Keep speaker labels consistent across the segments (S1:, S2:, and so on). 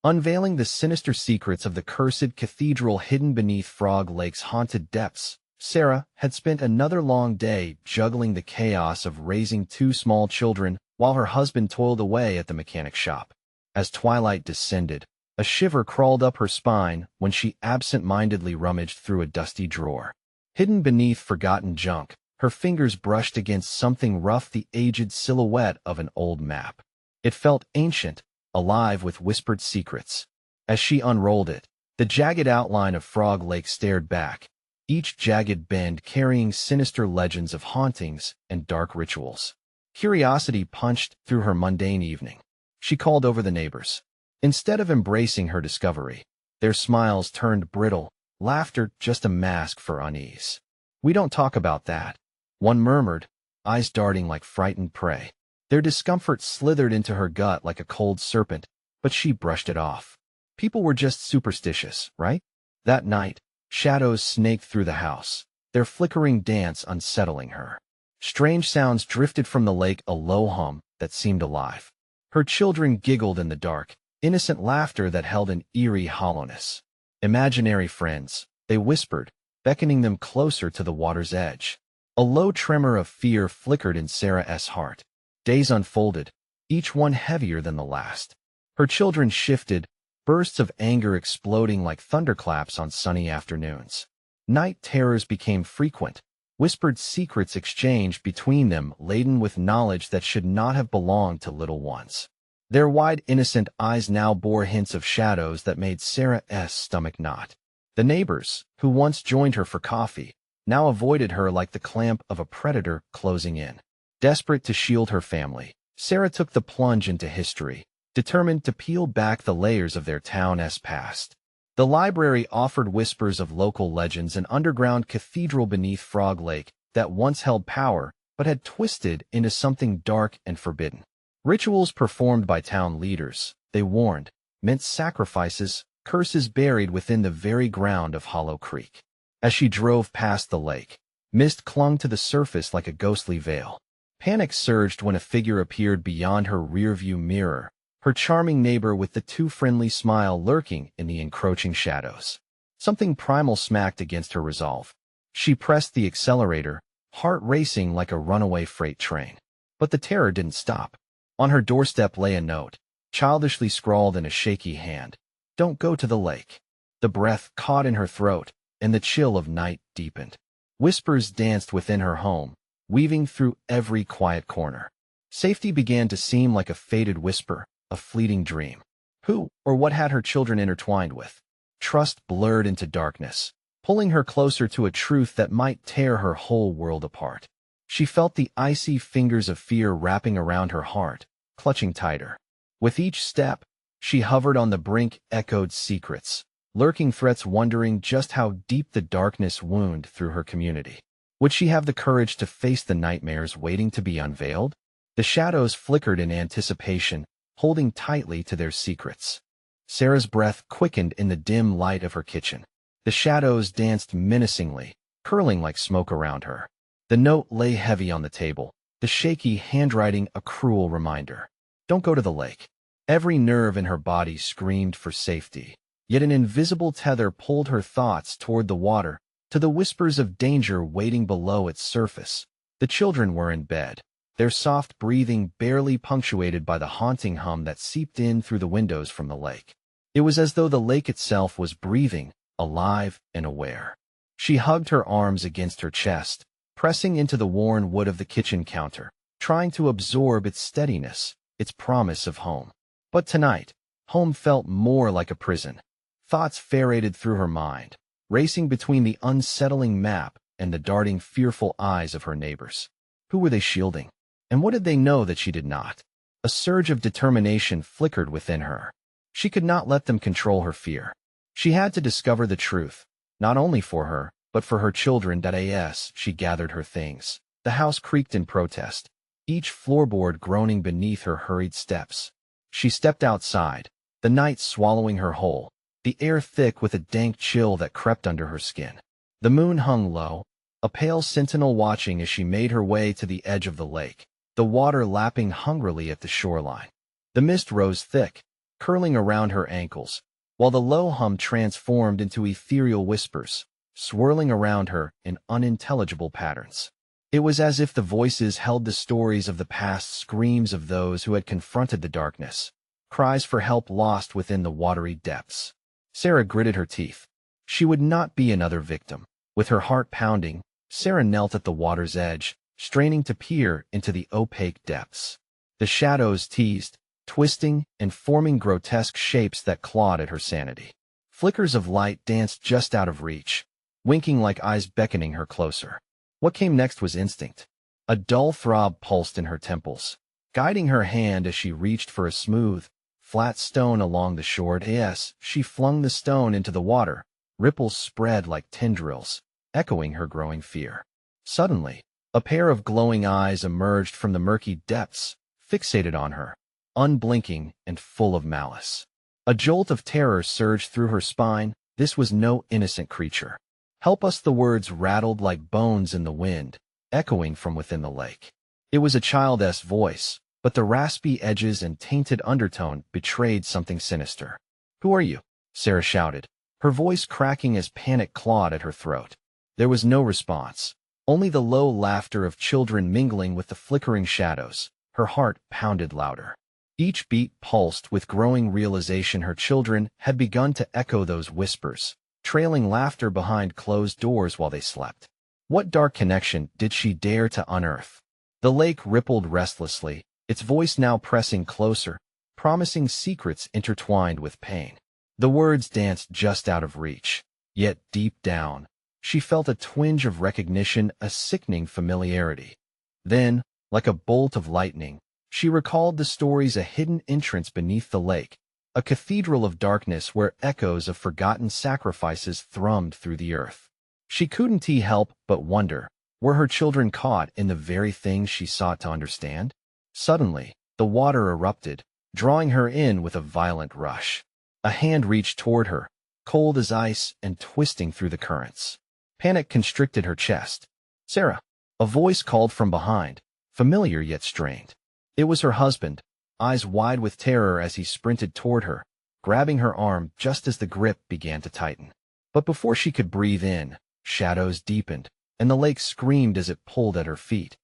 S1: Unveiling the sinister secrets of the cursed cathedral hidden beneath Frog Lake's haunted depths, Sarah had spent another long day juggling the chaos of raising two small children while her husband toiled away at the mechanic shop. As twilight descended, a shiver crawled up her spine when she absent-mindedly rummaged through a dusty drawer. Hidden beneath forgotten junk, her fingers brushed against something rough, the aged silhouette of an old map. It felt ancient, alive with whispered secrets. As she unrolled it, the jagged outline of Frog Lake stared back, each jagged bend carrying sinister legends of hauntings and dark rituals. Curiosity punched through her mundane evening. She called over the neighbors. Instead of embracing her discovery, their smiles turned brittle, laughter just a mask for unease. "We don't talk about that," one murmured, eyes darting like frightened prey. Their discomfort slithered into her gut like a cold serpent, but she brushed it off. People were just superstitious, right? That night, shadows snaked through the house, their flickering dance unsettling her. Strange sounds drifted from the lake, a low hum that seemed alive. Her children giggled in the dark, innocent laughter that held an eerie hollowness. "Imaginary friends," they whispered, beckoning them closer to the water's edge. A low tremor of fear flickered in Sarah's heart. Days unfolded, each one heavier than the last. Her children shifted, bursts of anger exploding like thunderclaps on sunny afternoons. Night terrors became frequent, whispered secrets exchanged between them laden with knowledge that should not have belonged to little ones. Their wide, innocent eyes now bore hints of shadows that made Sarah's stomach knot. The neighbors, who once joined her for coffee, now avoided her like the clamp of a predator closing in. Desperate to shield her family, Sarah took the plunge into history, determined to peel back the layers of their town's past. The library offered whispers of local legends, an underground cathedral beneath Frog Lake that once held power but had twisted into something dark and forbidden. Rituals performed by town leaders, they warned, meant sacrifices, curses buried within the very ground of Hollow Creek. As she drove past the lake, mist clung to the surface like a ghostly veil. Panic surged when a figure appeared beyond her rearview mirror, her charming neighbor with the too friendly smile lurking in the encroaching shadows. Something primal smacked against her resolve. She pressed the accelerator, heart racing like a runaway freight train. But the terror didn't stop. On her doorstep lay a note, childishly scrawled in a shaky hand. "Don't go to the lake." The breath caught in her throat, and the chill of night deepened. Whispers danced within her home, weaving through every quiet corner. Safety began to seem like a faded whisper, a fleeting dream. Who or what had her children intertwined with? Trust blurred into darkness, pulling her closer to a truth that might tear her whole world apart. She felt the icy fingers of fear wrapping around her heart, clutching tighter. With each step, she hovered on the brink, echoed secrets, lurking threats, wondering just how deep the darkness wound through her community. Would she have the courage to face the nightmares waiting to be unveiled? The shadows flickered in anticipation, holding tightly to their secrets. Sarah's breath quickened in the dim light of her kitchen. The shadows danced menacingly, curling like smoke around her. The note lay heavy on the table, the shaky handwriting a cruel reminder. Don't go to the lake. Every nerve in her body screamed for safety, yet an invisible tether pulled her thoughts toward the water, to the whispers of danger waiting below its surface. The children were in bed, their soft breathing barely punctuated by the haunting hum that seeped in through the windows from the lake. It was as though the lake itself was breathing, alive and aware. She hugged her arms against her chest, pressing into the worn wood of the kitchen counter, trying to absorb its steadiness, its promise of home. But tonight, home felt more like a prison. Thoughts ferreted through her mind, racing between the unsettling map and the darting, fearful eyes of her neighbors. Who were they shielding? And what did they know that she did not? A surge of determination flickered within her. She could not let them control her fear. She had to discover the truth, not only for her, but for her children. As she gathered her things, the house creaked in protest, each floorboard groaning beneath her hurried steps. She stepped outside, the night swallowing her whole, the air thick with a dank chill that crept under her skin. The moon hung low, a pale sentinel watching as she made her way to the edge of the lake, the water lapping hungrily at the shoreline. The mist rose thick, curling around her ankles, while the low hum transformed into ethereal whispers, swirling around her in unintelligible patterns. It was as if the voices held the stories of the past, screams of those who had confronted the darkness, cries for help lost within the watery depths. Sarah gritted her teeth. She would not be another victim. With her heart pounding, Sarah knelt at the water's edge, straining to peer into the opaque depths. The shadows teased, twisting and forming grotesque shapes that clawed at her sanity. Flickers of light danced just out of reach, winking like eyes beckoning her closer. What came next was instinct. A dull throb pulsed in her temples, guiding her hand as she reached for a smooth, flat stone along the shore. Yes, she flung the stone into the water. Ripples spread like tendrils, echoing her growing fear. Suddenly, a pair of glowing eyes emerged from the murky depths, fixated on her, unblinking and full of malice. A jolt of terror surged through her spine. This was no innocent creature. "Help us!" The words rattled like bones in the wind, echoing from within the lake. It was a child's voice, but the raspy edges and tainted undertone betrayed something sinister. "Who are you?" Sarah shouted, her voice cracking as panic clawed at her throat. There was no response, only the low laughter of children mingling with the flickering shadows. Her heart pounded louder. Each beat pulsed with growing realization her children had begun to echo those whispers, trailing laughter behind closed doors while they slept. What dark connection did she dare to unearth? The lake rippled restlessly, its voice now pressing closer, promising secrets intertwined with pain. The words danced just out of reach, yet deep down, she felt a twinge of recognition, a sickening familiarity. Then, like a bolt of lightning, she recalled the stories: a hidden entrance beneath the lake, a cathedral of darkness where echoes of forgotten sacrifices thrummed through the earth. She couldn't help but wonder, were her children caught in the very things she sought to understand? Suddenly, the water erupted, drawing her in with a violent rush. A hand reached toward her, cold as ice and twisting through the currents. Panic constricted her chest. "Sarah!" A voice called from behind, familiar yet strained. It was her husband, eyes wide with terror as he sprinted toward her, grabbing her arm just as the grip began to tighten. But before she could breathe in, shadows deepened, and the lake screamed as it pulled at her feet.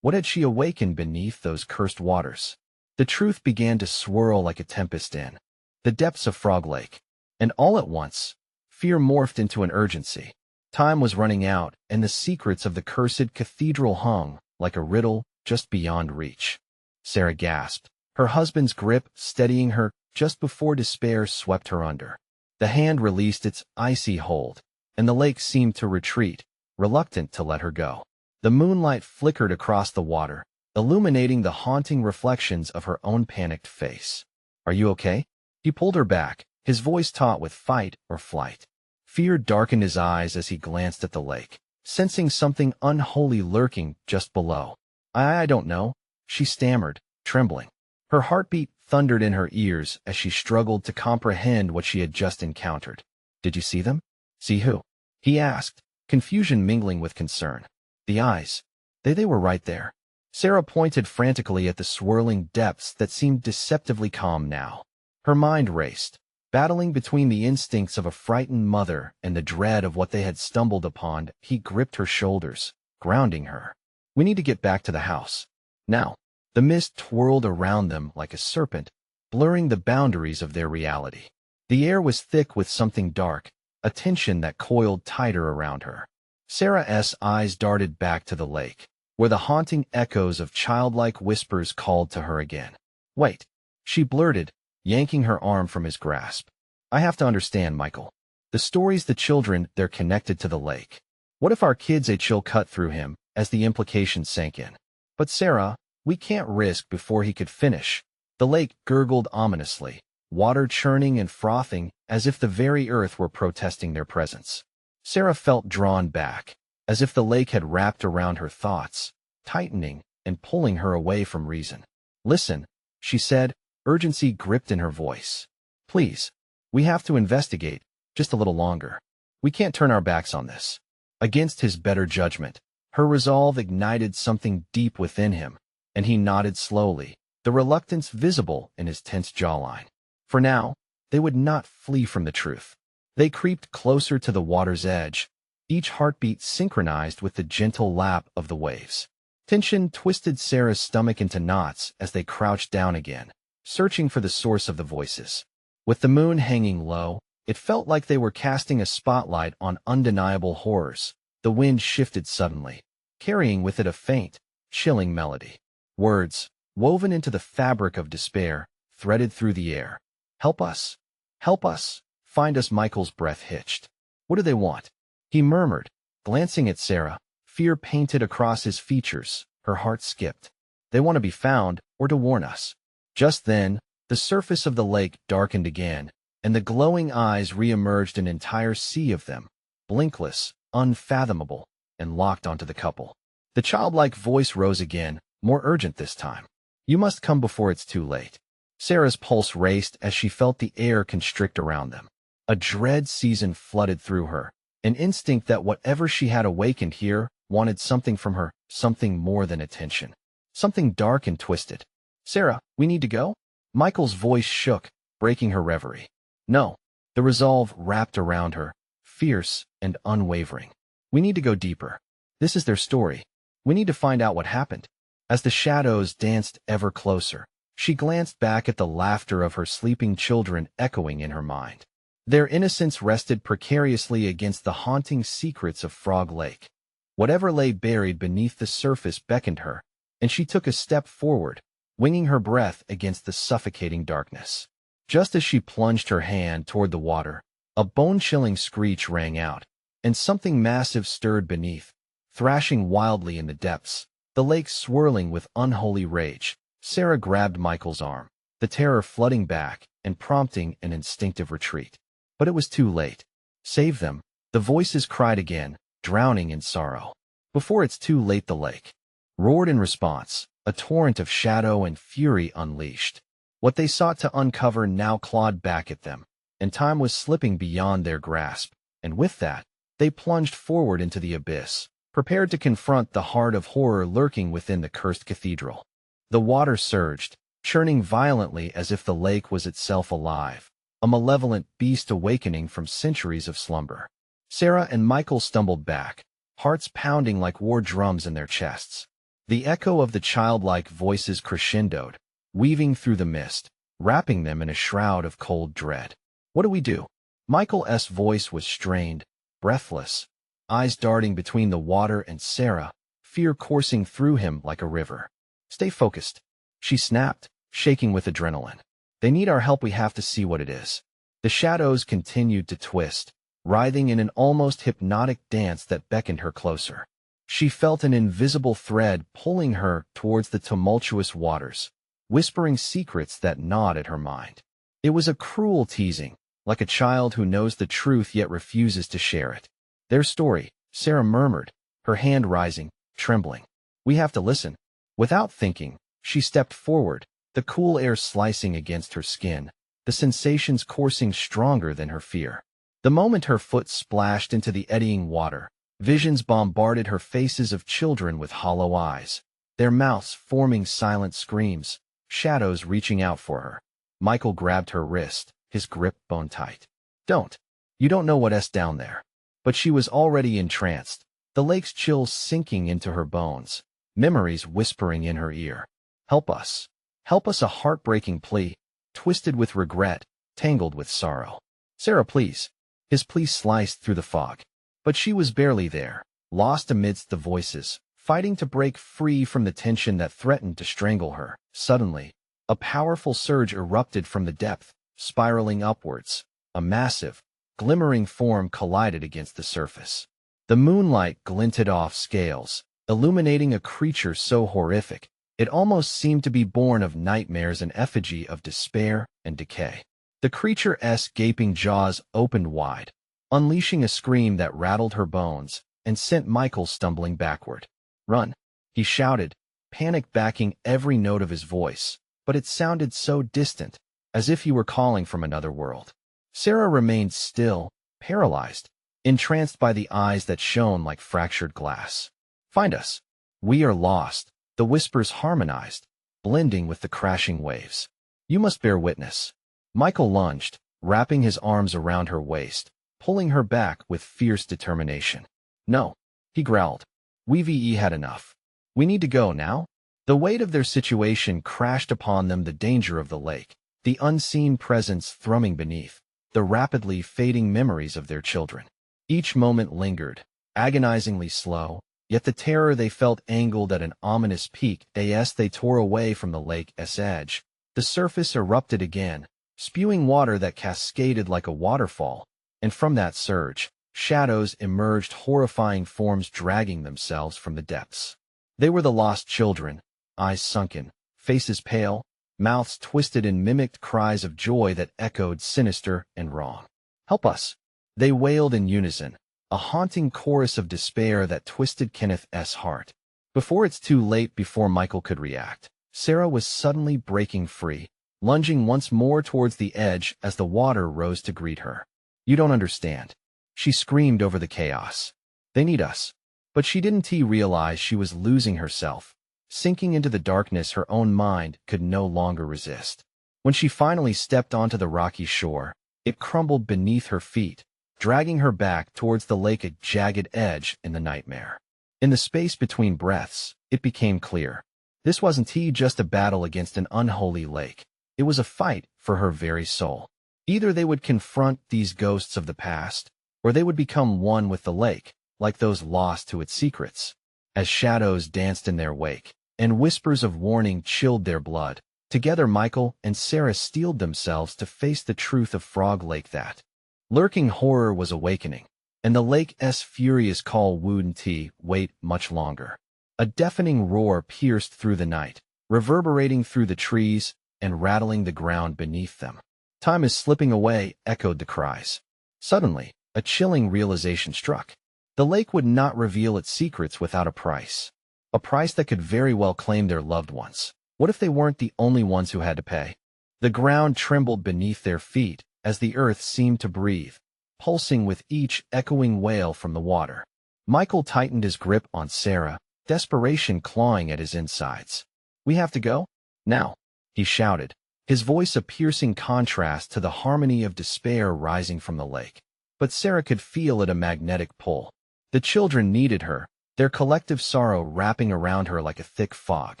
S1: What had she awakened beneath those cursed waters? The truth began to swirl like a tempest in the depths of Frog Lake, and all at once, fear morphed into an urgency. Time was running out, and the secrets of the cursed cathedral hung like a riddle just beyond reach. Sarah gasped, her husband's grip steadying her just before despair swept her under. The hand released its icy hold, and the lake seemed to retreat, reluctant to let her go. The moonlight flickered across the water, illuminating the haunting reflections of her own panicked face. "Are you okay?" He pulled her back, his voice taut with fight or flight. Fear darkened his eyes as he glanced at the lake, sensing something unholy lurking just below. I don't know," she stammered, trembling. Her heartbeat thundered in her ears as she struggled to comprehend what she had just encountered. "Did you see them?" "See who?" he asked, confusion mingling with concern. "The eyes. They were right there." Sarah pointed frantically at the swirling depths that seemed deceptively calm now. Her mind raced, battling between the instincts of a frightened mother and the dread of what they had stumbled upon. He gripped her shoulders, grounding her. "We need to get back to the house. Now." The mist twirled around them like a serpent, blurring the boundaries of their reality. The air was thick with something dark, a tension that coiled tighter around her. Sarah's eyes darted back to the lake, where the haunting echoes of childlike whispers called to her again. "Wait," she blurted, yanking her arm from his grasp. "I have to understand, Michael. The stories, the children, they're connected to the lake. What if our kids?" A chill cut through him as the implications sank in. "But Sarah, we can't risk." Before he could finish, the lake gurgled ominously, water churning and frothing as if the very earth were protesting their presence. Sarah felt drawn back, as if the lake had wrapped around her thoughts, tightening and pulling her away from reason. "Listen," she said, urgency gripped in her voice. "Please, we have to investigate, just a little longer. We can't turn our backs on this." Against his better judgment, her resolve ignited something deep within him, and he nodded slowly, the reluctance visible in his tense jawline. For now, they would not flee from the truth. They creeped closer to the water's edge, each heartbeat synchronized with the gentle lap of the waves. Tension twisted Sarah's stomach into knots as they crouched down again, searching for the source of the voices. With the moon hanging low, it felt like they were casting a spotlight on undeniable horrors. The wind shifted suddenly, carrying with it a faint, chilling melody. Words, woven into the fabric of despair, threaded through the air. "Help us! Help us! Find us!" Michael's breath hitched. "What do they want?" he murmured, glancing at Sarah, fear painted across his features. Her heart skipped. "They want to be found, or to warn us." Just then, the surface of the lake darkened again, and the glowing eyes re-emerged, an entire sea of them, blinkless, unfathomable, and locked onto the couple. The childlike voice rose again, more urgent this time. "You must come before it's too late." Sarah's pulse raced as she felt the air constrict around them. A dread season flooded through her, an instinct that whatever she had awakened here wanted something from her, something more than attention. Something dark and twisted. "Sarah, we need to go?" Michael's voice shook, breaking her reverie. "No." The resolve wrapped around her, fierce and unwavering. "We need to go deeper. This is their story. We need to find out what happened." As the shadows danced ever closer, she glanced back at the laughter of her sleeping children echoing in her mind. Their innocence rested precariously against the haunting secrets of Frog Lake. Whatever lay buried beneath the surface beckoned her, and she took a step forward, winging her breath against the suffocating darkness. Just as she plunged her hand toward the water, a bone-chilling screech rang out, and something massive stirred beneath, thrashing wildly in the depths, the lake swirling with unholy rage. Sarah grabbed Michael's arm, the terror flooding back and prompting an instinctive retreat. But it was too late. "Save them," the voices cried again, drowning in sorrow. Before it's too late, the lake roared in response, a torrent of shadow and fury unleashed. What they sought to uncover now clawed back at them, and time was slipping beyond their grasp, and with that, they plunged forward into the abyss, prepared to confront the heart of horror lurking within the cursed cathedral. The water surged, churning violently as if the lake was itself alive, a malevolent beast awakening from centuries of slumber. Sarah and Michael stumbled back, hearts pounding like war drums in their chests. The echo of the childlike voices crescendoed, weaving through the mist, wrapping them in a shroud of cold dread. "What do we do?" Michael's voice was strained, breathless, eyes darting between the water and Sarah, fear coursing through him like a river. "Stay focused," she snapped, shaking with adrenaline. "They need our help. We have to see what it is." The shadows continued to twist, writhing in an almost hypnotic dance that beckoned her closer. She felt an invisible thread pulling her towards the tumultuous waters, whispering secrets that gnawed at her mind. It was a cruel teasing, like a child who knows the truth yet refuses to share it. "Their story," Sarah murmured, her hand rising, trembling. "We have to listen." Without thinking, she stepped forward, the cool air slicing against her skin, the sensations coursing stronger than her fear. The moment her foot splashed into the eddying water, visions bombarded her, faces of children with hollow eyes, their mouths forming silent screams, shadows reaching out for her. Michael grabbed her wrist, his grip bone-tight. "Don't. You don't know what's down there." But she was already entranced, the lake's chills sinking into her bones, memories whispering in her ear. "Help us. Help us," a heartbreaking plea, twisted with regret, tangled with sorrow. "Sarah, please." His plea sliced through the fog. But she was barely there, lost amidst the voices, fighting to break free from the tension that threatened to strangle her. Suddenly, a powerful surge erupted from the depth, spiraling upwards. A massive, glimmering form collided against the surface. The moonlight glinted off scales, illuminating a creature so horrific, it almost seemed to be born of nightmares, an effigy of despair and decay. The creature's gaping jaws opened wide, unleashing a scream that rattled her bones and sent Michael stumbling backward. "Run," he shouted, panic backing every note of his voice, but it sounded so distant, as if he were calling from another world. Sarah remained still, paralyzed, entranced by the eyes that shone like fractured glass. "Find us. We are lost," the whispers harmonized, blending with the crashing waves. "You must bear witness." Michael lunged, wrapping his arms around her waist, pulling her back with fierce determination. No, he growled. We've had enough. We need to go now. The weight of their situation crashed upon them, the danger of the lake, the unseen presence thrumming beneath, the rapidly fading memories of their children. Each moment lingered, agonizingly slow, yet the terror they felt angled at an ominous peak as they tore away from the lake's edge. The surface erupted again, spewing water that cascaded like a waterfall, and from that surge, shadows emerged, horrifying forms dragging themselves from the depths. They were the lost children, eyes sunken, faces pale, mouths twisted in mimicked cries of joy that echoed sinister and wrong. Help us! They wailed in unison, a haunting chorus of despair that twisted Kenneth's heart. Before it's too late, before Michael could react, Sarah was suddenly breaking free, lunging once more towards the edge as the water rose to greet her. You don't understand. She screamed over the chaos. They need us. But she didn't realize she was losing herself, sinking into the darkness her own mind could no longer resist. When she finally stepped onto the rocky shore, it crumbled beneath her feet, dragging her back towards the lake's jagged edge in the nightmare. In the space between breaths, it became clear. This wasn't just a battle against an unholy lake. It was a fight for her very soul. Either they would confront these ghosts of the past, or they would become one with the lake, like those lost to its secrets. As shadows danced in their wake, and whispers of warning chilled their blood, together Michael and Sarah steeled themselves to face the truth of Frog Lake. That lurking horror was awakening, and the lake's furious call wouldn't wait much longer. A deafening roar pierced through the night, reverberating through the trees and rattling the ground beneath them. Time is slipping away, echoed the cries. Suddenly, a chilling realization struck. The lake would not reveal its secrets without a price. A price that could very well claim their loved ones. What if they weren't the only ones who had to pay? The ground trembled beneath their feet as the earth seemed to breathe, pulsing with each echoing wail from the water. Michael tightened his grip on Sarah, desperation clawing at his insides. We have to go? Now, he shouted, his voice a piercing contrast to the harmony of despair rising from the lake. But Sarah could feel it, a magnetic pull. The children needed her, their collective sorrow wrapping around her like a thick fog.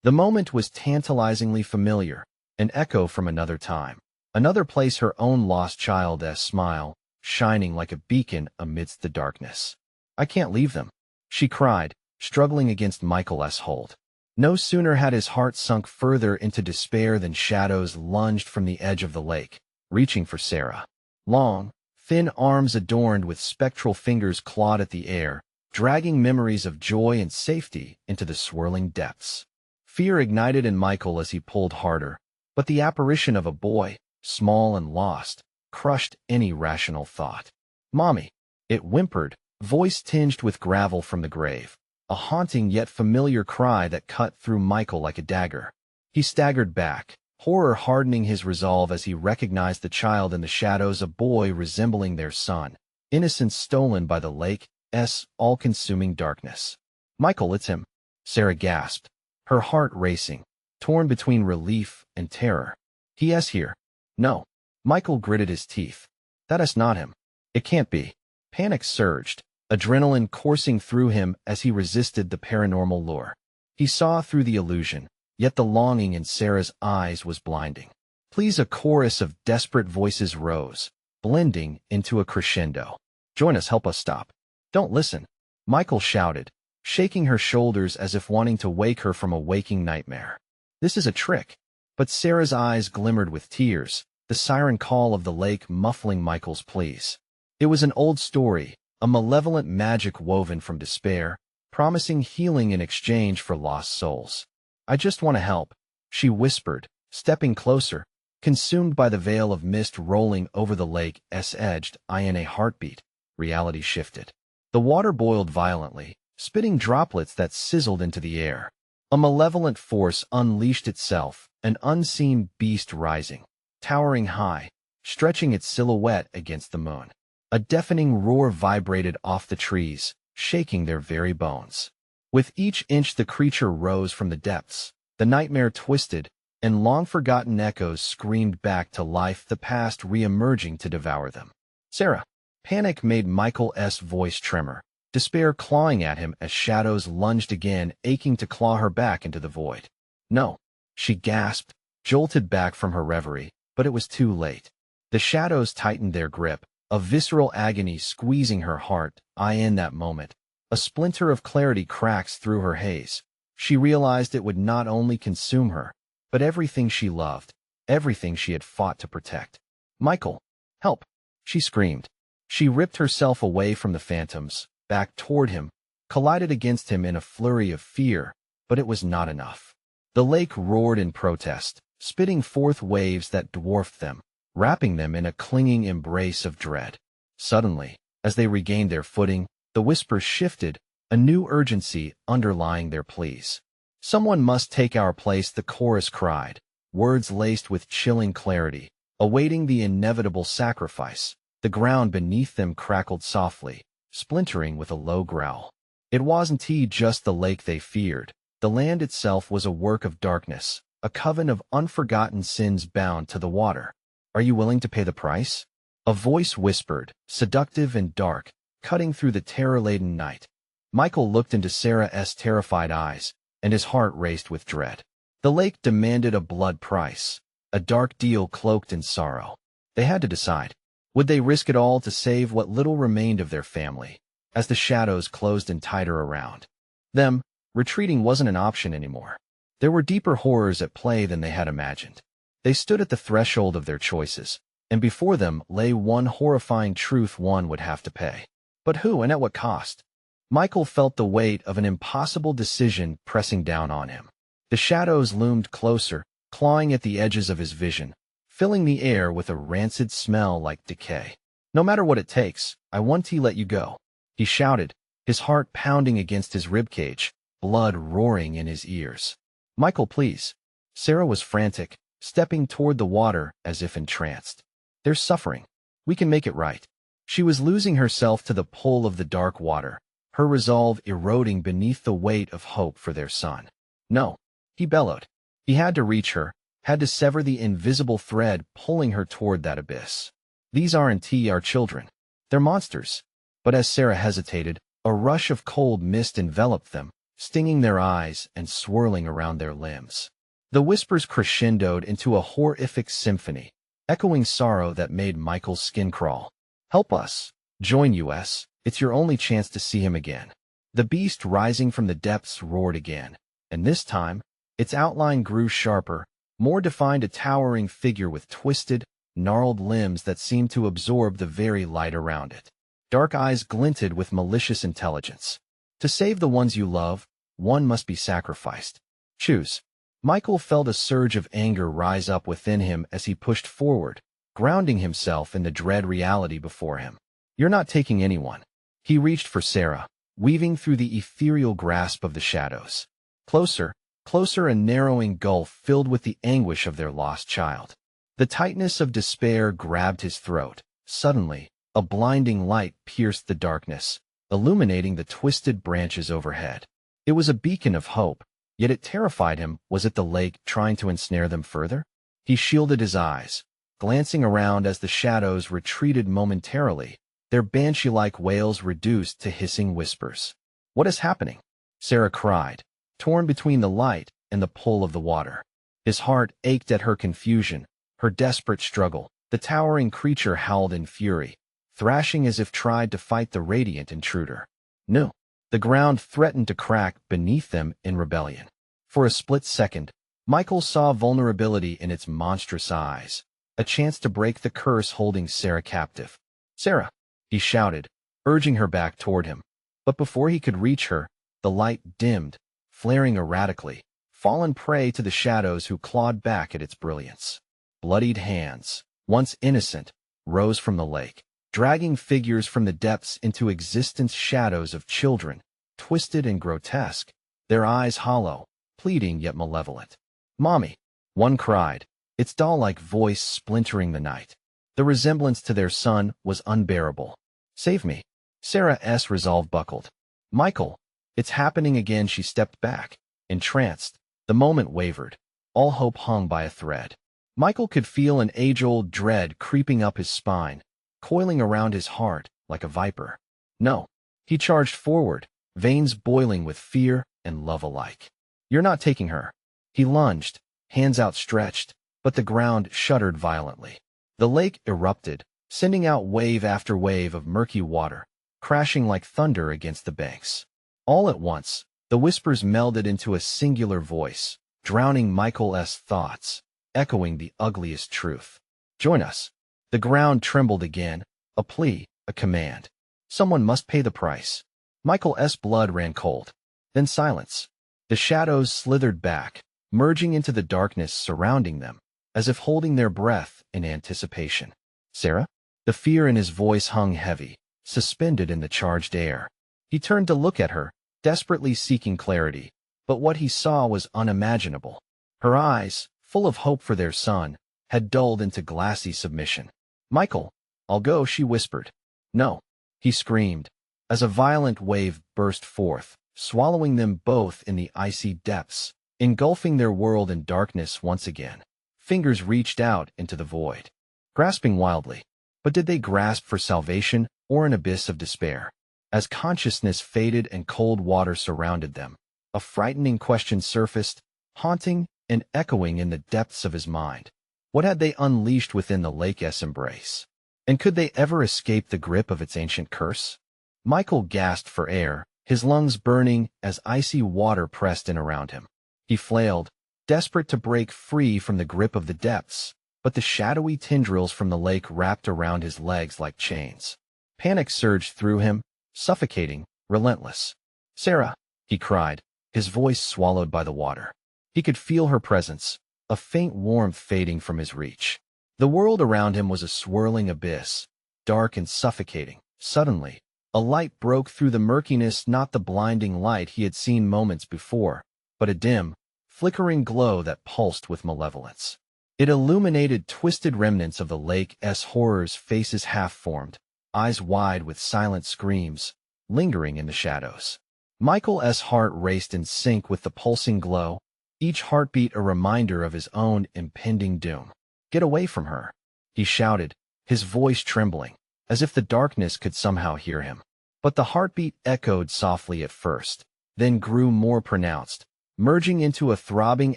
S1: The moment was tantalizingly familiar, an echo from another time, another place, her own lost child's smile, shining like a beacon amidst the darkness. I can't leave them, she cried, struggling against Michael's hold. No sooner had his heart sunk further into despair than shadows lunged from the edge of the lake, reaching for Sarah. Long, thin arms adorned with spectral fingers clawed at the air, dragging memories of joy and safety into the swirling depths. Fear ignited in Michael as he pulled harder, but the apparition of a boy, small and lost, crushed any rational thought. Mommy, it whimpered, voice tinged with gravel from the grave, a haunting yet familiar cry that cut through Michael like a dagger. He staggered back, horror hardening his resolve as he recognized the child in the shadows, a boy resembling their son, innocence stolen by the lake's all-consuming darkness. Michael, it's him, Sarah gasped, her heart racing, torn between relief and terror. He's here. No. Michael gritted his teeth. That's not him. It can't be. Panic surged, adrenaline coursing through him as he resisted the paranormal lure. He saw through the illusion, yet the longing in Sarah's eyes was blinding. Please, a chorus of desperate voices rose, blending into a crescendo. Join us, help us stop. Don't listen, Michael shouted, shaking her shoulders as if wanting to wake her from a waking nightmare. This is a trick. But Sarah's eyes glimmered with tears, the siren call of the lake muffling Michael's pleas. It was an old story, a malevolent magic woven from despair, promising healing in exchange for lost souls. I just want to help, she whispered, stepping closer, consumed by the veil of mist rolling over the lake's edge. In a heartbeat, reality shifted. The water boiled violently, spitting droplets that sizzled into the air. A malevolent force unleashed itself, an unseen beast rising, towering high, stretching its silhouette against the moon. A deafening roar vibrated off the trees, shaking their very bones. With each inch the creature rose from the depths, the nightmare twisted, and long-forgotten echoes screamed back to life, the past re-emerging to devour them. Sarah. Panic made Michael's voice tremor, despair clawing at him as shadows lunged again, aching to claw her back into the void. No, she gasped, jolted back from her reverie, but it was too late. The shadows tightened their grip, a visceral agony squeezing her heart. In that moment, a splinter of clarity cracks through her haze. She realized it would not only consume her, but everything she loved, everything she had fought to protect. Michael, help! She screamed. She ripped herself away from the phantoms, back toward him, collided against him in a flurry of fear, but it was not enough. The lake roared in protest, spitting forth waves that dwarfed them, wrapping them in a clinging embrace of dread. Suddenly, as they regained their footing, the whispers shifted, a new urgency underlying their pleas. Someone must take our place, the chorus cried, words laced with chilling clarity, awaiting the inevitable sacrifice. The ground beneath them crackled softly, splintering with a low growl. It wasn't just the lake they feared. The land itself was a work of darkness, a coven of unforgotten sins bound to the water. Are you willing to pay the price? A voice whispered, seductive and dark, cutting through the terror-laden night. Michael looked into Sarah's terrified eyes, and his heart raced with dread. The lake demanded a blood price, a dark deal cloaked in sorrow. They had to decide. Would they risk it all to save what little remained of their family? As the shadows closed in tighter around them, retreating wasn't an option anymore. There were deeper horrors at play than they had imagined. They stood at the threshold of their choices, and before them lay one horrifying truth: one would have to pay. But who and at what cost? Michael felt the weight of an impossible decision pressing down on him. The shadows loomed closer, clawing at the edges of his vision, filling the air with a rancid smell like decay. No matter what it takes, I want to let you go, he shouted, his heart pounding against his ribcage, blood roaring in his ears. Michael, please. Sarah was frantic, stepping toward the water as if entranced. There's suffering. We can make it right. She was losing herself to the pull of the dark water, her resolve eroding beneath the weight of hope for their son. No, he bellowed. He had to reach her, had to sever the invisible thread pulling her toward that abyss. These aren't our children. They're monsters. But as Sarah hesitated, a rush of cold mist enveloped them, stinging their eyes and swirling around their limbs. The whispers crescendoed into a horrific symphony, echoing sorrow that made Michael's skin crawl. Help us. Join us. It's your only chance to see him again. The beast rising from the depths roared again, and this time, its outline grew sharper, more defined, a towering figure with twisted, gnarled limbs that seemed to absorb the very light around it. Dark eyes glinted with malicious intelligence. To save the ones you love, one must be sacrificed. Choose. Michael felt a surge of anger rise up within him as he pushed forward, grounding himself in the dread reality before him. You're not taking anyone. He reached for Sarah, weaving through the ethereal grasp of the shadows. Closer, closer, a narrowing gulf filled with the anguish of their lost child. The tightness of despair grabbed his throat. Suddenly, a blinding light pierced the darkness, illuminating the twisted branches overhead. It was a beacon of hope, yet it terrified him. Was it the lake trying to ensnare them further? He shielded his eyes, glancing around as the shadows retreated momentarily, their banshee-like wails reduced to hissing whispers. What is happening? Sarah cried, torn between the light and the pull of the water. His heart ached at her confusion, her desperate struggle. The towering creature howled in fury, thrashing as if tried to fight the radiant intruder. No. The ground threatened to crack beneath them in rebellion. For a split second, Michael saw vulnerability in its monstrous eyes, a chance to break the curse holding Sarah captive. Sarah, he shouted, urging her back toward him. But before he could reach her, the light dimmed, flaring erratically, fallen prey to the shadows who clawed back at its brilliance. Bloodied hands, once innocent, rose from the lake, dragging figures from the depths into existence, shadows of children, twisted and grotesque, their eyes hollow, pleading yet malevolent. Mommy, one cried, its doll-like voice splintering the night. The resemblance to their son was unbearable. Save me. Sarah's resolve buckled. Michael, it's happening again. She stepped back, entranced. The moment wavered. all hope hung by a thread. Michael could feel an age-old dread creeping up his spine, coiling around his heart like a viper. No. He charged forward, veins boiling with fear and love alike. You're not taking her. He lunged, hands outstretched, but the ground shuddered violently. The lake erupted, sending out wave after wave of murky water, crashing like thunder against the banks. All at once, the whispers melded into a singular voice, drowning Michael's thoughts, echoing the ugliest truth. Join us. The ground trembled again, a plea, a command. Someone must pay the price. Michael's blood ran cold. Then silence. The shadows slithered back, merging into the darkness surrounding them, as if holding their breath in anticipation. Sarah? The fear in his voice hung heavy, suspended in the charged air. He turned to look at her, desperately seeking clarity, but what he saw was unimaginable. Her eyes, full of hope for their son, had dulled into glassy submission. Michael, I'll go, she whispered. No, he screamed, as a violent wave burst forth, swallowing them both in the icy depths, engulfing their world in darkness once again. Fingers reached out into the void, grasping wildly. But did they grasp for salvation or an abyss of despair? As consciousness faded and cold water surrounded them, a frightening question surfaced, haunting and echoing in the depths of his mind. What had they unleashed within the lake's embrace? And could they ever escape the grip of its ancient curse? Michael gasped for air, his lungs burning as icy water pressed in around him. He flailed, desperate to break free from the grip of the depths, but the shadowy tendrils from the lake wrapped around his legs like chains. Panic surged through him, suffocating, relentless. Sarah, he cried, his voice swallowed by the water. He could feel her presence, a faint warmth fading from his reach. The world around him was a swirling abyss, dark and suffocating. Suddenly, a light broke through the murkiness, not the blinding light he had seen moments before, but a dim, flickering glow that pulsed with malevolence. It illuminated twisted remnants of the lake's horrors, faces half-formed, eyes wide with silent screams, lingering in the shadows. Michael's heart raced in sync with the pulsing glow, each heartbeat a reminder of his own impending doom. Get away from her, he shouted, his voice trembling, as if the darkness could somehow hear him. But the heartbeat echoed softly at first, then grew more pronounced, merging into a throbbing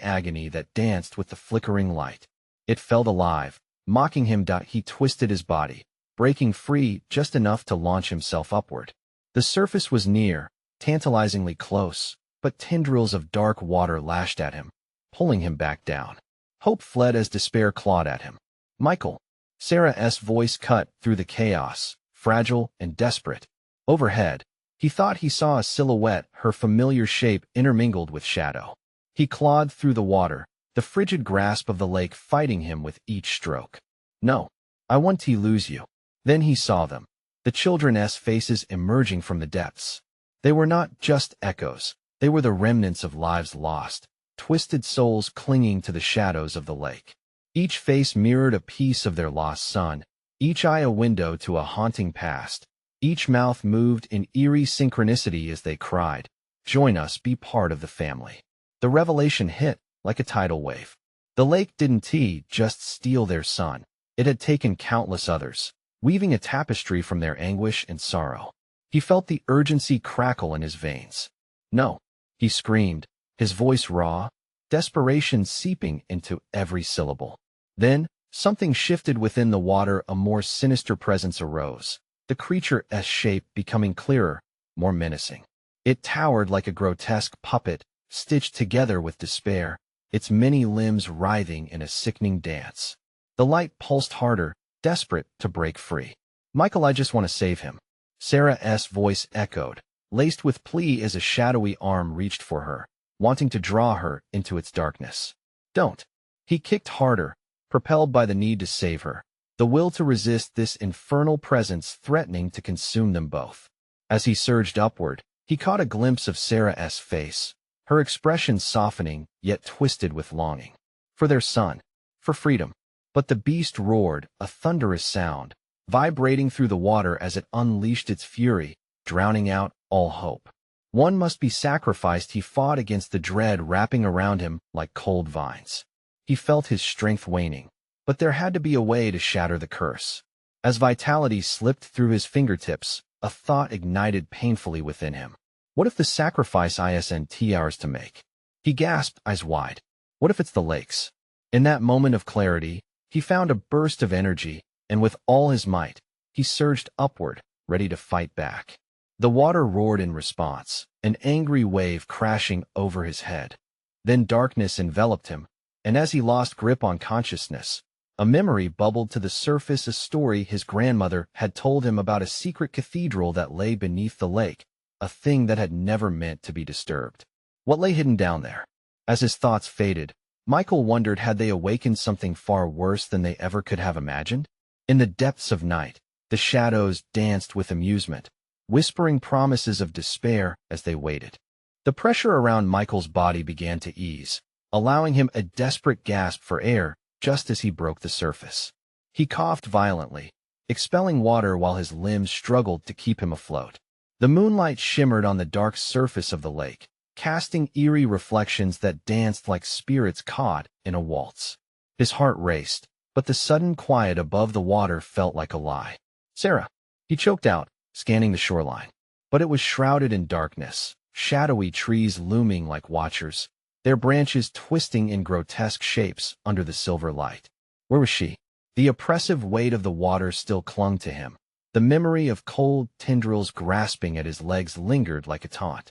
S1: agony that danced with the flickering light. It felt alive, mocking him. He twisted his body, breaking free just enough to launch himself upward. The surface was near, tantalizingly close, but tendrils of dark water lashed at him, pulling him back down. Hope fled as despair clawed at him. Michael. Sarah's voice cut through the chaos, fragile and desperate. Overhead, he thought he saw a silhouette, her familiar shape intermingled with shadow. He clawed through the water, the frigid grasp of the lake fighting him with each stroke. No, I want to lose you. Then he saw them, the children's faces emerging from the depths. They were not just echoes, they were the remnants of lives lost, twisted souls clinging to the shadows of the lake. Each face mirrored a piece of their lost son, each eye a window to a haunting past. Each mouth moved in eerie synchronicity as they cried, "Join us, be part of the family." The revelation hit like a tidal wave. The lake didn't just steal their son. It had taken countless others, weaving a tapestry from their anguish and sorrow. He felt the urgency crackle in his veins. No, he screamed, his voice raw, desperation seeping into every syllable. Then, something shifted within the water. A more sinister presence arose, the creature's shape becoming clearer, more menacing. It towered like a grotesque puppet, stitched together with despair, its many limbs writhing in a sickening dance. The light pulsed harder, desperate to break free. Michael, I just want to save him. Sarah's voice echoed, laced with plea as a shadowy arm reached for her, wanting to draw her into its darkness. Don't. He kicked harder, propelled by the need to save her, the will to resist this infernal presence threatening to consume them both. As he surged upward, he caught a glimpse of Sarah's face, her expression softening yet twisted with longing. For their son. For freedom. But the beast roared, a thunderous sound, vibrating through the water as it unleashed its fury, drowning out all hope. One must be sacrificed. He fought against the dread wrapping around him like cold vines. He felt his strength waning, but there had to be a way to shatter the curse. As vitality slipped through his fingertips, a thought ignited painfully within him. What if the sacrifice isn't ours to make? He gasped, eyes wide. What if it's the lake's? In that moment of clarity, he found a burst of energy, and with all his might, he surged upward, ready to fight back. The water roared in response, an angry wave crashing over his head. Then darkness enveloped him, and as he lost grip on consciousness, a memory bubbled to the surface, a story his grandmother had told him about a secret cathedral that lay beneath the lake, a thing that had never meant to be disturbed. What lay hidden down there? As his thoughts faded, Michael wondered, had they awakened something far worse than they ever could have imagined? In the depths of night, the shadows danced with amusement, whispering promises of despair as they waited. The pressure around Michael's body began to ease, allowing him a desperate gasp for air just as he broke the surface. He coughed violently, expelling water while his limbs struggled to keep him afloat. The moonlight shimmered on the dark surface of the lake, casting eerie reflections that danced like spirits caught in a waltz. His heart raced, but the sudden quiet above the water felt like a lie. "Sarah," he choked out, scanning the shoreline. But it was shrouded in darkness, shadowy trees looming like watchers, their branches twisting in grotesque shapes under the silver light. Where was she? The oppressive weight of the water still clung to him. The memory of cold tendrils grasping at his legs lingered like a taunt.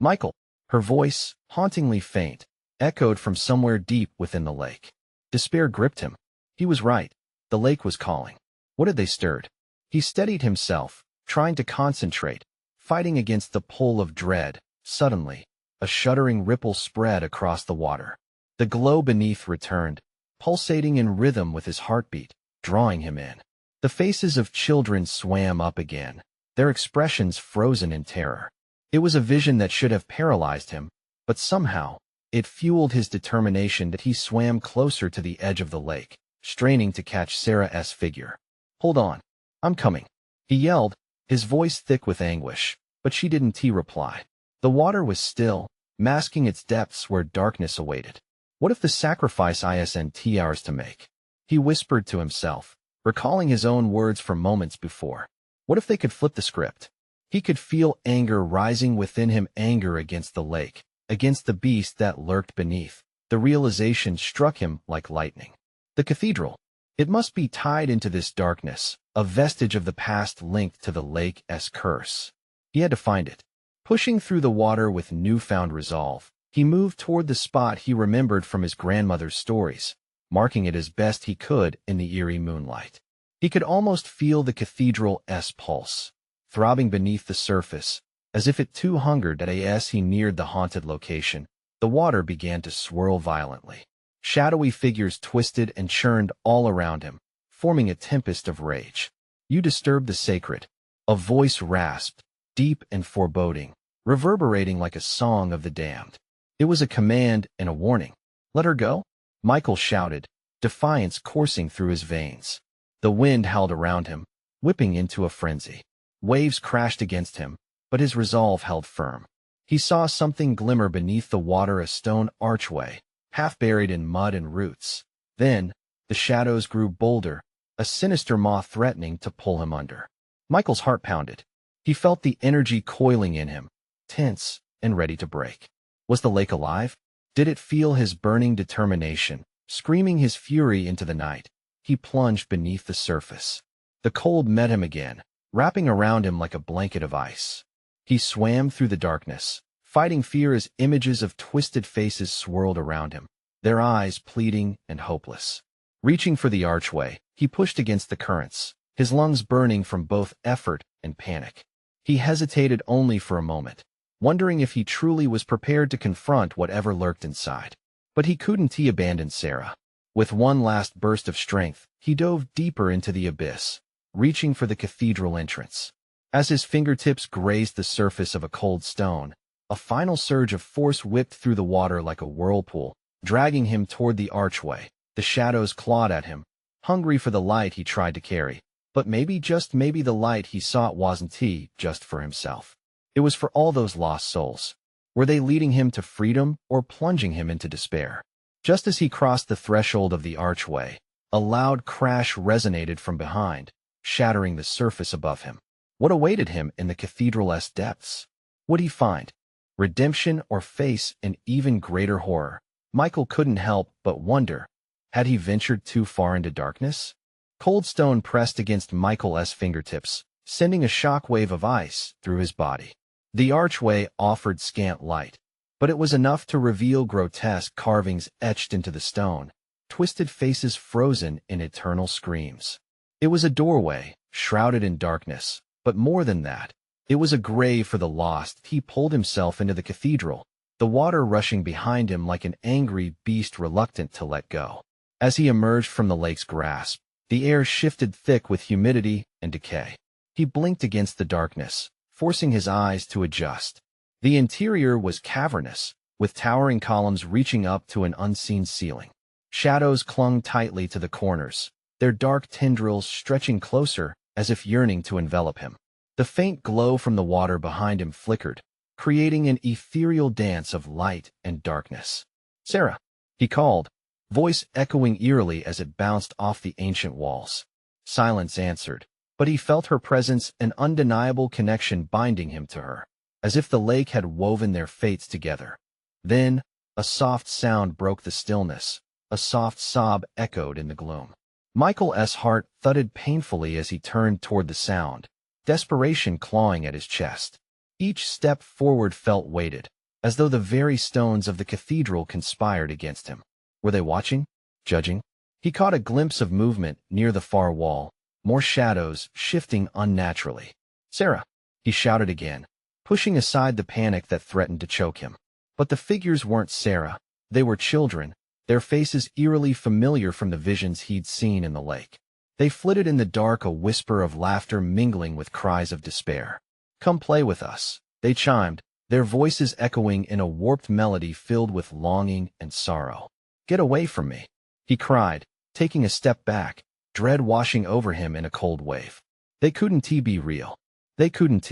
S1: "Michael," her voice, hauntingly faint, echoed from somewhere deep within the lake. Despair gripped him. He was right. The lake was calling. What had they stirred? He steadied himself, trying to concentrate, fighting against the pull of dread. Suddenly, a shuddering ripple spread across the water. The glow beneath returned, pulsating in rhythm with his heartbeat, drawing him in. The faces of children swam up again, their expressions frozen in terror. It was a vision that should have paralyzed him, but somehow, it fueled his determination that he swam closer to the edge of the lake, straining to catch Sarah's figure. "Hold on. I'm coming," he yelled, his voice thick with anguish, but she didn't reply. The water was still, masking its depths where darkness awaited. What if the sacrifice isn't ours to make? He whispered to himself, recalling his own words from moments before. What if they could flip the script? He could feel anger rising within him, anger against the lake, against the beast that lurked beneath. The realization struck him like lightning. The cathedral. It must be tied into this darkness, a vestige of the past linked to the lake's curse. He had to find it. Pushing through the water with newfound resolve, he moved toward the spot he remembered from his grandmother's stories, marking it as best he could in the eerie moonlight. He could almost feel the cathedral's pulse, throbbing beneath the surface, as if it too hungered. As he neared the haunted location, the water began to swirl violently. Shadowy figures twisted and churned all around him, forming a tempest of rage. "You disturbed the sacred," a voice rasped, deep and foreboding, reverberating like a song of the damned. It was a command and a warning. "Let her go," Michael shouted, defiance coursing through his veins. The wind howled around him, whipping into a frenzy. Waves crashed against him, but his resolve held firm. He saw something glimmer beneath the water, a stone archway, half buried in mud and roots. Then, the shadows grew bolder, a sinister maw threatening to pull him under. Michael's heart pounded. He felt the energy coiling in him, tense and ready to break. Was the lake alive? Did it feel his burning determination, screaming his fury into the night? He plunged beneath the surface. The cold met him again, wrapping around him like a blanket of ice. He swam through the darkness, fighting fear as images of twisted faces swirled around him, their eyes pleading and hopeless. Reaching for the archway, he pushed against the currents, his lungs burning from both effort and panic. He hesitated only for a moment, wondering if he truly was prepared to confront whatever lurked inside. But he couldn't. He abandoned Sarah. With one last burst of strength, he dove deeper into the abyss, reaching for the cathedral entrance. As his fingertips grazed the surface of a cold stone, a final surge of force whipped through the water like a whirlpool, dragging him toward the archway. The shadows clawed at him, hungry for the light he tried to carry. But maybe, just maybe, the light he sought wasn't just for himself. It was for all those lost souls. Were they leading him to freedom or plunging him into despair? Just as he crossed the threshold of the archway, a loud crash resonated from behind, shattering the surface above him. What awaited him in the cathedral's depths? Would he find redemption or face an even greater horror? Michael couldn't help but wonder. Had he ventured too far into darkness? Cold stone pressed against Michael's fingertips, sending a shockwave of ice through his body. The archway offered scant light, but it was enough to reveal grotesque carvings etched into the stone, twisted faces frozen in eternal screams. It was a doorway, shrouded in darkness, but more than that, it was a grave for the lost. He pulled himself into the cathedral, the water rushing behind him like an angry beast reluctant to let go. As he emerged from the lake's grasp, the air shifted thick with humidity and decay. He blinked against the darkness, forcing his eyes to adjust. The interior was cavernous, with towering columns reaching up to an unseen ceiling. Shadows clung tightly to the corners, their dark tendrils stretching closer as if yearning to envelop him. The faint glow from the water behind him flickered, creating an ethereal dance of light and darkness. "Sarah," he called, voice echoing eerily as it bounced off the ancient walls. Silence answered, but he felt her presence, an undeniable connection binding him to her, as if the lake had woven their fates together. Then, a soft sound broke the stillness. A soft sob echoed in the gloom. Michael's heart thudded painfully as he turned toward the sound, desperation clawing at his chest. Each step forward felt weighted, as though the very stones of the cathedral conspired against him. Were they watching? Judging? He caught a glimpse of movement near the far wall, more shadows shifting unnaturally. "Sarah!" he shouted again, pushing aside the panic that threatened to choke him. But the figures weren't Sarah. They were children, their faces eerily familiar from the visions he'd seen in the lake. They flitted in the dark, a whisper of laughter mingling with cries of despair. "Come play with us," they chimed, their voices echoing in a warped melody filled with longing and sorrow. "Get away from me," he cried, taking a step back, dread washing over him in a cold wave. They couldn't be real. They couldn't.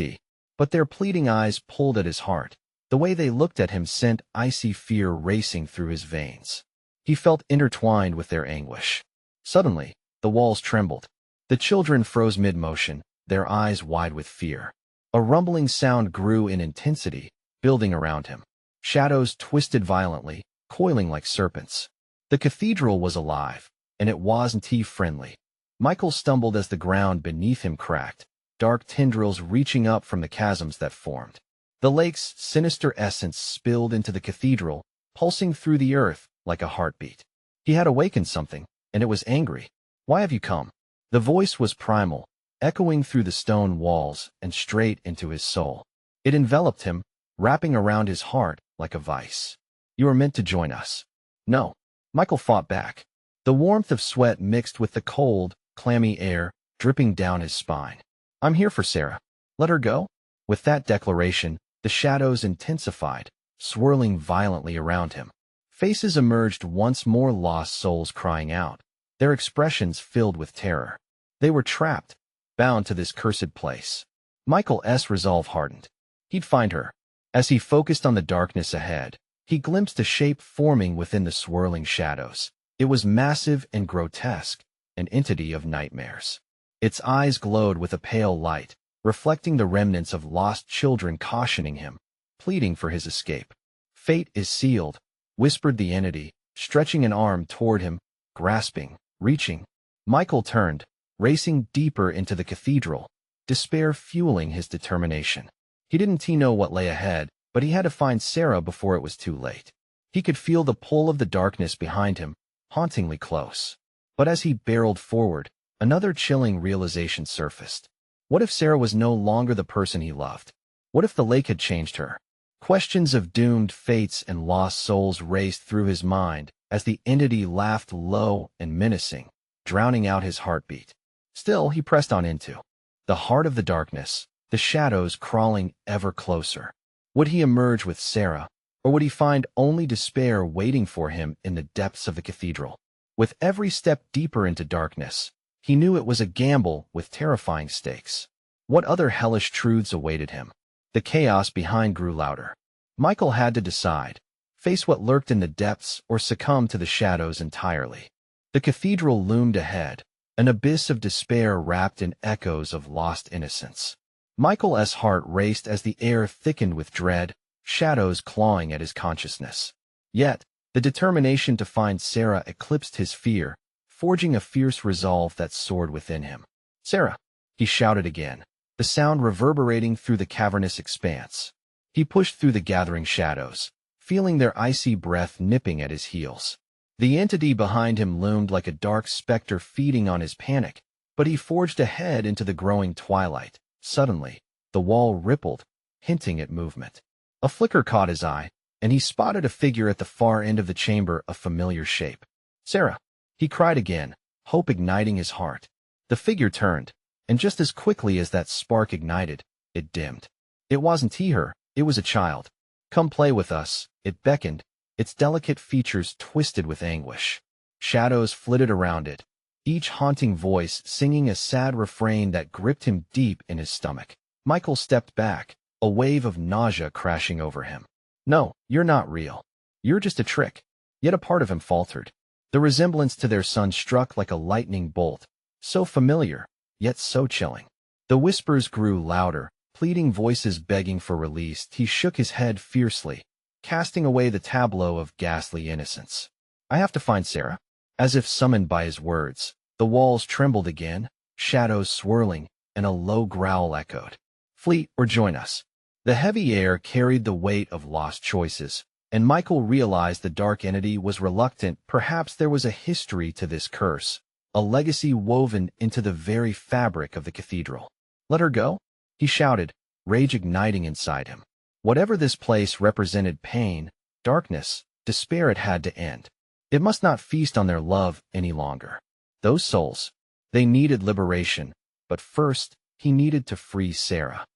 S1: But their pleading eyes pulled at his heart. The way they looked at him sent icy fear racing through his veins. He felt intertwined with their anguish. Suddenly, the walls trembled. The children froze mid-motion, their eyes wide with fear. A rumbling sound grew in intensity, building around him. Shadows twisted violently, coiling like serpents. The cathedral was alive, and it wasn't friendly. Michael stumbled as the ground beneath him cracked, dark tendrils reaching up from the chasms that formed. The lake's sinister essence spilled into the cathedral, pulsing through the earth like a heartbeat. He had awakened something, and it was angry. "Why have you come?" The voice was primal, echoing through the stone walls and straight into his soul. It enveloped him, wrapping around his heart like a vice. "You are meant to join us." "No." Michael fought back. The warmth of sweat mixed with the cold, clammy air, dripping down his spine. "I'm here for Sarah. Let her go." With that declaration, the shadows intensified, swirling violently around him. Faces emerged once more, lost souls crying out, their expressions filled with terror. They were trapped, bound to this cursed place. Michael's resolve hardened. He'd find her. As he focused on the darkness ahead, he glimpsed a shape forming within the swirling shadows. It was massive and grotesque, an entity of nightmares. Its eyes glowed with a pale light, reflecting the remnants of lost children, cautioning him, pleading for his escape. "Fate is sealed," whispered the entity, stretching an arm toward him, grasping, reaching. Michael turned, racing deeper into the cathedral, despair fueling his determination. He didn't know what lay ahead, but he had to find Sarah before it was too late. He could feel the pull of the darkness behind him, hauntingly close. But as he barreled forward, another chilling realization surfaced. What if Sarah was no longer the person he loved? What if the lake had changed her? Questions of doomed fates and lost souls raced through his mind as the entity laughed low and menacing, drowning out his heartbeat. Still, he pressed on into the heart of the darkness, the shadows crawling ever closer. Would he emerge with Sarah, or would he find only despair waiting for him in the depths of the cathedral? With every step deeper into darkness, he knew it was a gamble with terrifying stakes. What other hellish truths awaited him? The chaos behind grew louder. Michael had to decide, face what lurked in the depths or succumb to the shadows entirely. The cathedral loomed ahead, an abyss of despair wrapped in echoes of lost innocence. Michael's heart raced as the air thickened with dread, shadows clawing at his consciousness. Yet, the determination to find Sarah eclipsed his fear, forging a fierce resolve that soared within him. "Sarah!" he shouted again, the sound reverberating through the cavernous expanse. He pushed through the gathering shadows, feeling their icy breath nipping at his heels. The entity behind him loomed like a dark specter feeding on his panic, but he forged ahead into the growing twilight. Suddenly, the wall rippled, hinting at movement. A flicker caught his eye, and he spotted a figure at the far end of the chamber, a familiar shape. "Sarah!" he cried again, hope igniting his heart. The figure turned, and just as quickly as that spark ignited, it dimmed. It wasn't her, it was a child. "Come play with us," it beckoned, its delicate features twisted with anguish. Shadows flitted around it, each haunting voice singing a sad refrain that gripped him deep in his stomach. Michael stepped back, a wave of nausea crashing over him. "No, you're not real. You're just a trick." Yet a part of him faltered. The resemblance to their son struck like a lightning bolt, so familiar, yet so chilling. The whispers grew louder, pleading voices begging for release. He shook his head fiercely, casting away the tableau of ghastly innocence. "I have to find Sarah." As if summoned by his words, the walls trembled again, shadows swirling, and a low growl echoed. "Flee or join us." The heavy air carried the weight of lost choices, and Michael realized the dark entity was reluctant. Perhaps there was a history to this curse, a legacy woven into the very fabric of the cathedral. "Let her go?" he shouted, rage igniting inside him. Whatever this place represented, pain, darkness, despair, it had to end. It must not feast on their love any longer. Those souls, they needed liberation, but first, he needed to free Sarah.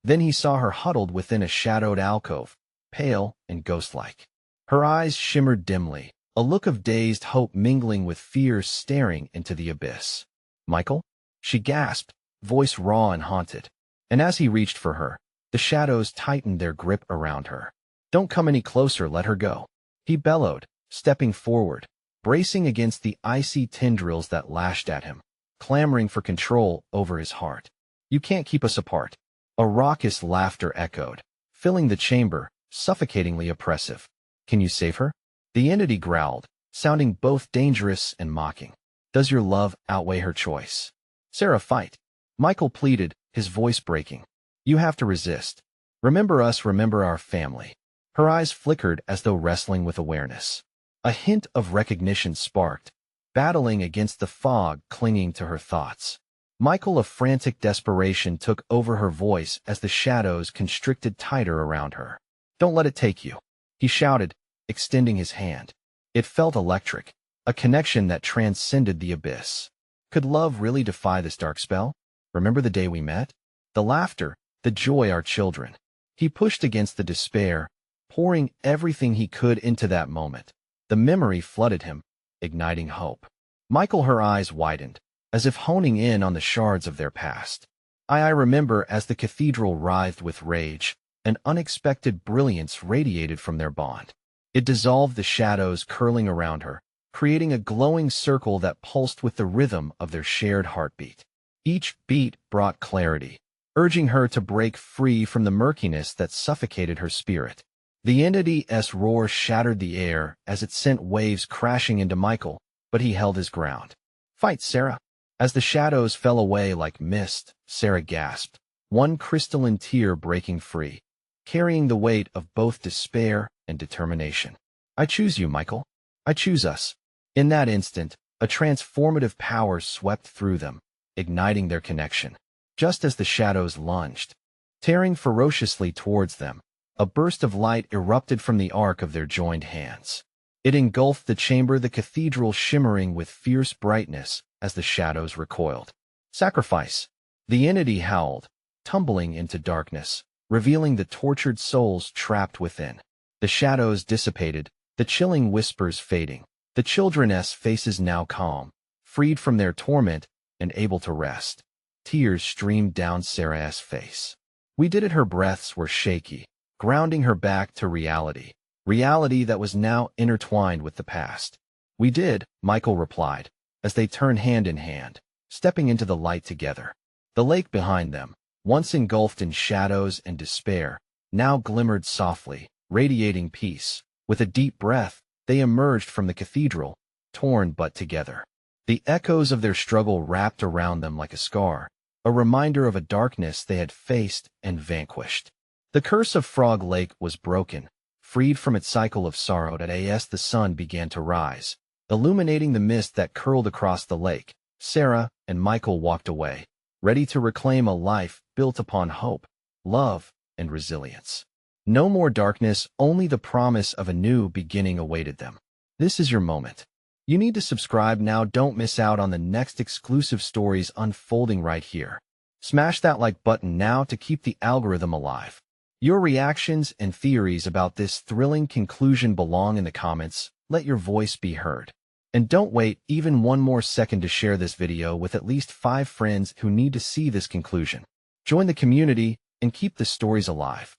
S1: Then he saw her huddled within a shadowed alcove, pale and ghostlike. Her eyes shimmered dimly, a look of dazed hope mingling with fear staring into the abyss. "Michael?" she gasped, voice raw and haunted. And as he reached for her, the shadows tightened their grip around her. "Don't come any closer, let her go," he bellowed, stepping forward, bracing against the icy tendrils that lashed at him, clamoring for control over his heart. "You can't keep us apart." A raucous laughter echoed, filling the chamber, suffocatingly oppressive. "Can you save her?" the entity growled, sounding both dangerous and mocking. "Does your love outweigh her choice?" "Sarah, fight," Michael pleaded, his voice breaking. "You have to resist. Remember us, remember our family." Her eyes flickered as though wrestling with awareness. A hint of recognition sparked, battling against the fog clinging to her thoughts. Michael, a frantic desperation took over her voice as the shadows constricted tighter around her. "Don't let it take you," he shouted, extending his hand. It felt electric, a connection that transcended the abyss. Could love really defy this dark spell? "Remember the day we met? The laughter, the joy, our children." He pushed against the despair, pouring everything he could into that moment. The memory flooded him, igniting hope. Michael, her eyes widened, as if honing in on the shards of their past. I remember as the cathedral writhed with rage, an unexpected brilliance radiated from their bond. It dissolved the shadows curling around her, creating a glowing circle that pulsed with the rhythm of their shared heartbeat. Each beat brought clarity, urging her to break free from the murkiness that suffocated her spirit. The entity's roar shattered the air as it sent waves crashing into Michael, but he held his ground. "Fight, Sarah!" As the shadows fell away like mist, Sarah gasped, one crystalline tear breaking free, carrying the weight of both despair and determination. "I choose you, Michael. I choose us." In that instant, a transformative power swept through them, igniting their connection. Just as the shadows lunged, tearing ferociously towards them, a burst of light erupted from the arc of their joined hands. It engulfed the chamber, the cathedral shimmering with fierce brightness as the shadows recoiled. "Sacrifice!" The entity howled, tumbling into darkness, revealing the tortured souls trapped within. The shadows dissipated, the chilling whispers fading. The children's faces now calm, freed from their torment and able to rest. Tears streamed down Sarah's face. We did it. Her breaths were shaky, grounding her back to reality. Reality that was now intertwined with the past. We did, Michael replied, as they turned hand in hand, stepping into the light together. The lake behind them, once engulfed in shadows and despair, now glimmered softly, radiating peace. With a deep breath, they emerged from the cathedral, torn but together. The echoes of their struggle wrapped around them like a scar, a reminder of a darkness they had faced and vanquished. The curse of Frog Lake was broken, freed from its cycle of sorrow. As the sun began to rise, illuminating the mist that curled across the lake, Sarah and Michael walked away, ready to reclaim a life built upon hope, love, and resilience. No more darkness, only the promise of a new beginning awaited them. This is your moment. You need to subscribe now. Don't miss out on the next exclusive stories unfolding right here. Smash that like button now to keep the algorithm alive. Your reactions and theories about this thrilling conclusion belong in the comments. Let your voice be heard. And don't wait even one more second to share this video with at least 5 friends who need to see this conclusion. Join the community and keep the stories alive.